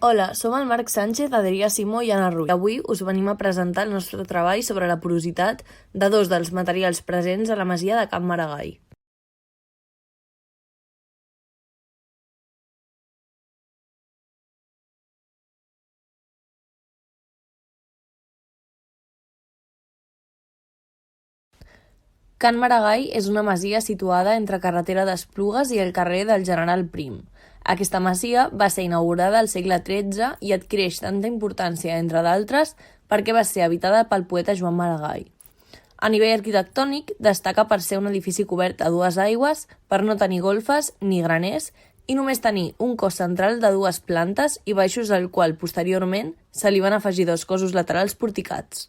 Hola, som el Marc Sánchez, Adrià Simó i Anna Ruiz. Avui us venim a presentar el nostre treball sobre la porositat de dos dels materials presents a la masia de Can Maragall. Can Maragall és una masia situada entre carretera d'Esplugues i el carrer del General Prim. Aquesta masia va ser inaugurada al segle XIII i adquireix tanta importància, entre d'altres, perquè va ser habitada pel poeta Joan Maragall. A nivell arquitectònic, destaca per ser un edifici cobert a dues aigües, per no tenir golfes ni graners i només tenir un cos central de dues plantes i baixos al qual, posteriorment, se li van afegir dos cossos laterals porticats.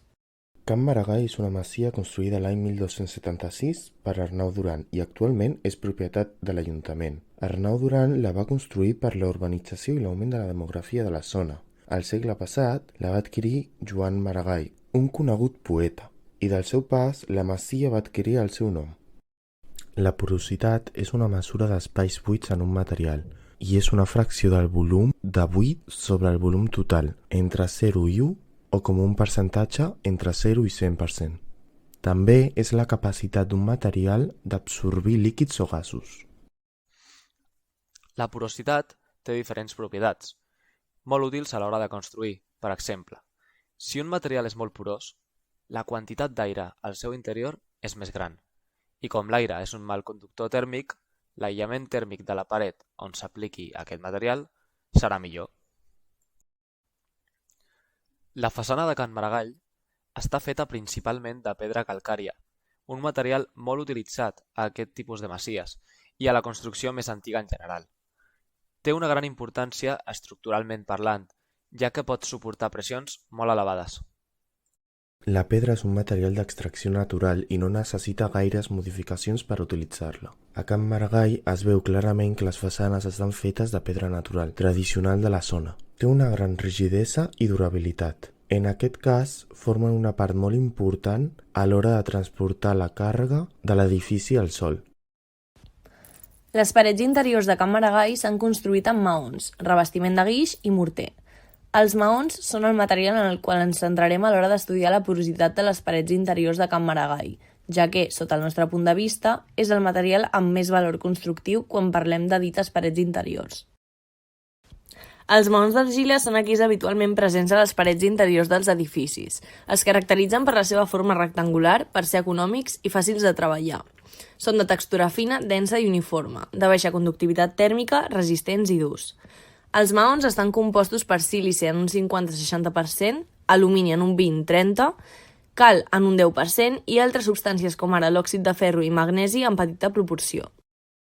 Can Maragall és una masia construïda l'any 1276 per Arnau Duran i actualment és propietat de l'Ajuntament. Arnau Duran la va construir per la urbanització i l'augment de la demografia de la zona. Al segle passat la va adquirir Joan Maragall, un conegut poeta, i del seu pas la masia va adquirir el seu nom. La porositat és una mesura d'espais buits en un material i és una fracció del volum de buit sobre el volum total, entre 0 i 1 o com un percentatge entre 0 i 100%. També és la capacitat d'un material d'absorbir líquids o gasos. La porositat té diferents propietats, molt útils a l'hora de construir. Per exemple, si un material és molt porós, la quantitat d'aire al seu interior és més gran, i com l'aire és un mal conductor tèrmic, l'aïllament tèrmic de la paret on s'apliqui aquest material serà millor. La façana de Can Maragall està feta principalment de pedra calcària, un material molt utilitzat a aquest tipus de masies i a la construcció més antiga en general. Té una gran importància estructuralment parlant, ja que pot suportar pressions molt elevades. La pedra és un material d'extracció natural i no necessita gaires modificacions per utilitzar-la. A Can Maragall es veu clarament que les façanes estan fetes de pedra natural, tradicional de la zona. Té una gran rigidesa i durabilitat. En aquest cas, formen una part molt important a l'hora de transportar la càrrega de l'edifici al sòl. Les parets interiors de Can Maragall s'han construït amb maons, revestiment de guix i morter. Els maons són el material en el qual ens centrarem a l'hora d'estudiar la porositat de les parets interiors de Can Maragall, ja que, sota el nostre punt de vista, és el material amb més valor constructiu quan parlem de dites parets interiors. Els maons d'argila són aquells habitualment presents a les parets interiors dels edificis. Es caracteritzen per la seva forma rectangular, per ser econòmics i fàcils de treballar. Són de textura fina, densa i uniforme, de baixa conductivitat tèrmica, resistents i durs. Els maons estan compostos per sílice en un 50-60%, alumini en un 20-30%, cal en un 10% i altres substàncies com ara l'òxid de ferro i magnesi en petita proporció.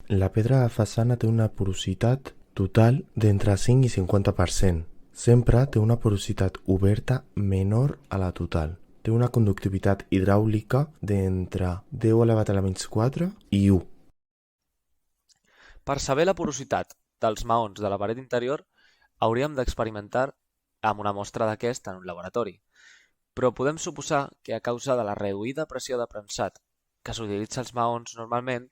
La pedra de façana té una porositat total d'entre 5 i 50%. Sempre té una porositat oberta menor a la total. Té una conductivitat hidràulica d'entre 10 elevat a la menys 4 i 1. Per saber la porositat dels maons de la paret interior, hauríem d'experimentar amb una mostra d'aquest en un laboratori. Però podem suposar que a causa de la reduïda pressió de premsat que s'utilitza als maons normalment,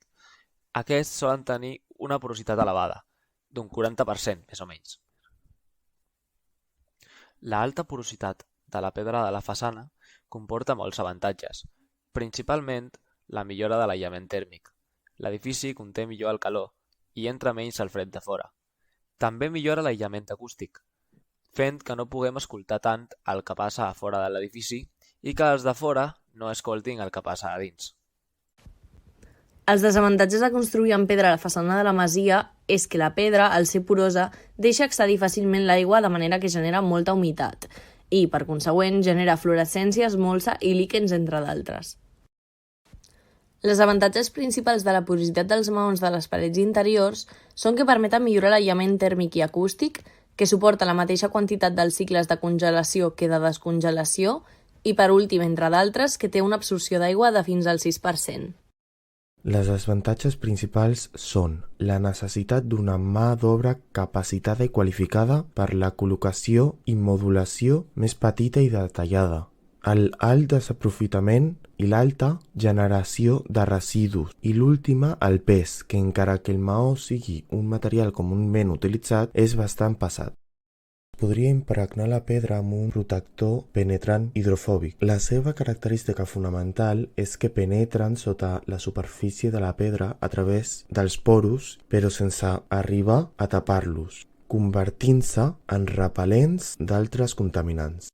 aquests solen tenir una porositat elevada, d'un 40%, més o menys. La alta porositat de la pedra de la façana comporta molts avantatges, principalment la millora de l'aïllament tèrmic. L'edifici conté millor el calor i entra menys el fred de fora. També millora l'aïllament acústic, fent que no puguem escoltar tant el que passa a fora de l'edifici i que els de fora no escoltin el que passa a dins. Els desavantatges de construir amb pedra la façana de la masia és que la pedra, al ser porosa, deixa accedir fàcilment l'aigua de manera que genera molta humitat i, per consegüent, genera fluorescències, molsa i líquens, entre d'altres. Els avantatges principals de la porositat dels maons de les parets interiors són que permeten millorar l'aïllament tèrmic i acústic, que suporta la mateixa quantitat dels cicles de congelació que de descongelació i, per últim, entre d'altres, que té una absorció d'aigua de fins al 6%. Les desavantatges principals són la necessitat d'una mà d'obra capacitada i qualificada per la col·locació i modulació més petita i detallada, el alt desaprofitament i l'alta generació de residus i l'última, el pes, que encara que el maó sigui un material comúment utilitzat, és bastant pesat. Podria impregnar la pedra amb un protector penetrant hidrofòbic. La seva característica fonamental és que penetren sota la superfície de la pedra a través dels poros, però sense arribar a tapar-los, convertint-se en repel·lents d'altres contaminants.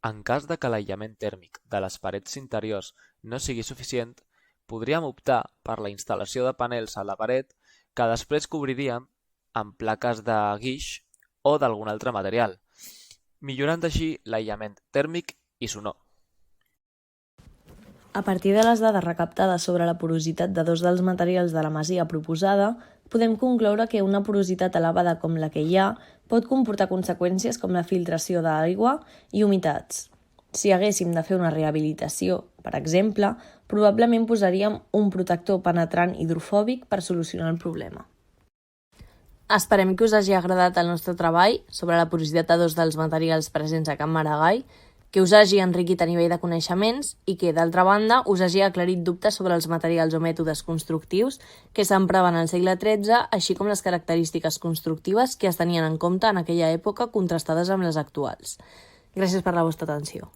En cas de que l'aïllament tèrmic de les parets interiors no sigui suficient, podríem optar per la instal·lació de panels a la paret que després cobriríem amb plaques de guix o d'algun altre material, millorant així l'aïllament tèrmic i sonor. A partir de les dades recaptades sobre la porositat de dos dels materials de la masia proposada, podem concloure que una porositat elevada com la que hi ha pot comportar conseqüències com la filtració d'aigua i humitats. Si haguéssim de fer una rehabilitació, per exemple, probablement posaríem un protector penetrant hidrofòbic per solucionar el problema. Esperem que us hagi agradat el nostre treball sobre la porositat de dos dels materials presents a Can Maragall, que us hagi enriquit a nivell de coneixements i que, d'altra banda, us hagi aclarit dubtes sobre els materials o mètodes constructius que s'empraven al segle XIII, així com les característiques constructives que es tenien en compte en aquella època contrastades amb les actuals. Gràcies per la vostra atenció.